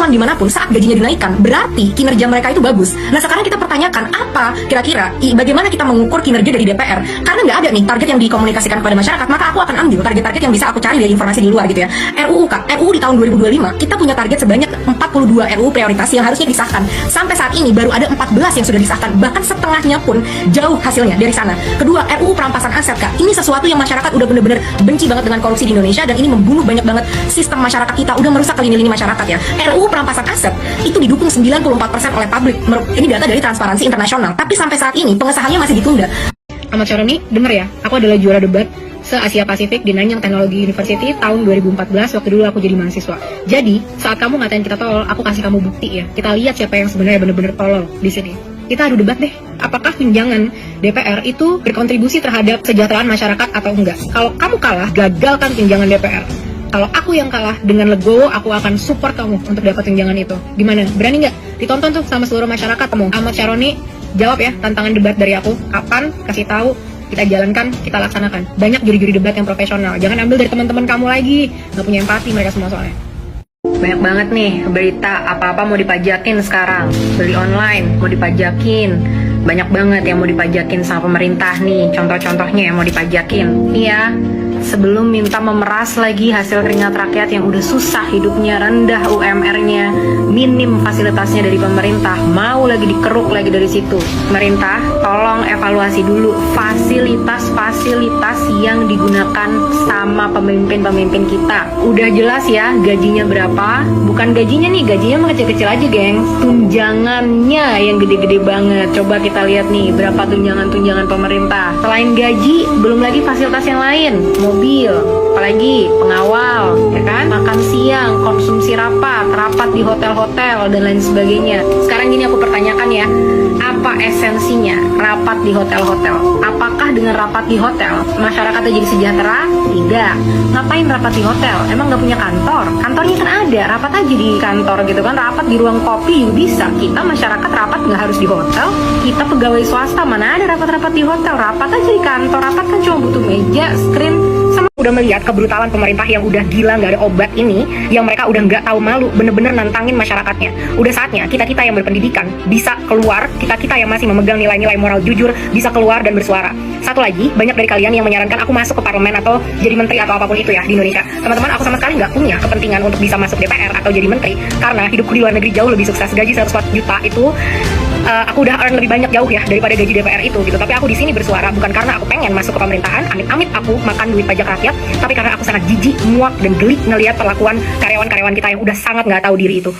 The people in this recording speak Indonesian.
karyawan dimanapun saat gajinya dinaikkan, berarti kinerja mereka itu bagus. Nah sekarang kita pertanyakan, apa kira-kira, bagaimana kita mengukur kinerja dari DPR? Karena nggak ada nih target yang dikomunikasikan kepada masyarakat, maka aku akan ambil target-target yang bisa aku cari dari informasi di luar gitu ya. RUU Kak, RUU di tahun 2025, kita punya target sebanyak 42 RUU prioritas yang harusnya disahkan. Sampai saat ini baru ada 14 yang sudah disahkan, bahkan setengahnya pun jauh hasilnya dari sana. Kedua, RUU perampasan aset Kak, ini sesuatu yang masyarakat udah bener-bener benci banget dengan korupsi di Indonesia, dan ini membunuh banyak banget sistem masyarakat kita, udah merusak ke lini-lini masyarakat ya. RUU perampasan aset itu didukung 94% oleh publik. Ini data dari Transparansi Internasional, tapi sampai saat ini pengesahannya masih ditunda. Ahmad Syaroni, denger ya, aku adalah juara debat se-Asia Pasifik di Nanyang Technology University tahun 2014 waktu dulu aku jadi mahasiswa. Jadi, saat kamu ngatain kita tolol, aku kasih kamu bukti ya. Kita lihat siapa yang sebenarnya bener-bener tolol di sini. Kita adu debat deh, apakah tunjangan DPR itu berkontribusi terhadap kesejahteraan masyarakat atau enggak. Kalau kamu kalah, gagalkan tunjangan DPR. Kalau aku yang kalah, dengan legowo aku akan support kamu untuk dapat tunjangan itu. Gimana? Berani nggak? Ditonton tuh sama seluruh masyarakat kamu. Ahmad Syaroni, jawab ya tantangan debat dari aku. Kapan? Kasih tahu. Kita jalankan, kita laksanakan. Banyak juri-juri debat yang profesional. Jangan ambil dari teman-teman kamu lagi. Nggak punya empati mereka semua soalnya. Banyak banget nih berita apa-apa mau dipajakin sekarang. Beli online mau dipajakin. Banyak banget yang mau dipajakin sama pemerintah nih. Contoh-contohnya yang mau dipajakin. Iya, sebelum minta memeras lagi hasil keringat rakyat yang udah susah hidupnya, rendah UMR-nya, minim fasilitasnya dari pemerintah, mau lagi dikeruk lagi dari situ. Pemerintah, tolong evaluasi dulu fasilitas-fasilitas yang digunakan sama pemimpin-pemimpin kita. Udah jelas ya gajinya berapa, bukan gajinya nih, gajinya kecil-kecil aja geng, tunjangannya yang gede-gede banget. Coba kita lihat nih berapa tunjangan-tunjangan pemerintah. Selain gaji, belum lagi fasilitas yang lain, mobil, apalagi pengawal, ya kan? Makan siang, konsumsi rapat di hotel-hotel dan lain sebagainya. Sekarang gini aku pertanyakan ya, apa esensinya rapat di hotel-hotel? Apakah dengan rapat di hotel masyarakatnya jadi sejahtera? Tidak. Ngapain rapat di hotel? Emang nggak punya kantor? Kantornya kan ada, rapat aja di kantor gitu kan, rapat di ruang kopi juga bisa. Kita masyarakat rapat nggak harus di hotel. Kita pegawai swasta mana ada rapat-rapat di hotel? Rapat aja di kantor. Rapat kan cuma butuh meja, screen, sama. Udah melihat kebrutalan pemerintah yang udah gila nggak ada obat ini, yang mereka udah nggak tahu malu, bener-bener nantangin masyarakatnya. Udah saatnya kita-kita yang berpendidikan bisa keluar, kita-kita yang masih memegang nilai-nilai moral jujur bisa keluar dan bersuara. Satu lagi, banyak dari kalian yang menyarankan aku masuk ke parlemen atau jadi menteri atau apapun itu ya di Indonesia. Teman-teman, aku sama sekali nggak punya kepentingan untuk bisa masuk DPR atau jadi menteri, karena hidupku di luar negeri jauh lebih sukses. Gaji 100 juta itu aku udah earn lebih banyak jauh ya daripada gaji DPR itu gitu. Tapi aku di sini bersuara bukan karena aku pengen masuk ke pemerintahan, amit-amit aku makan duit pajak rakyat, tapi karena aku sangat jijik, muak dan geli ngelihat perlakuan karyawan-karyawan kita yang udah sangat nggak tahu diri itu.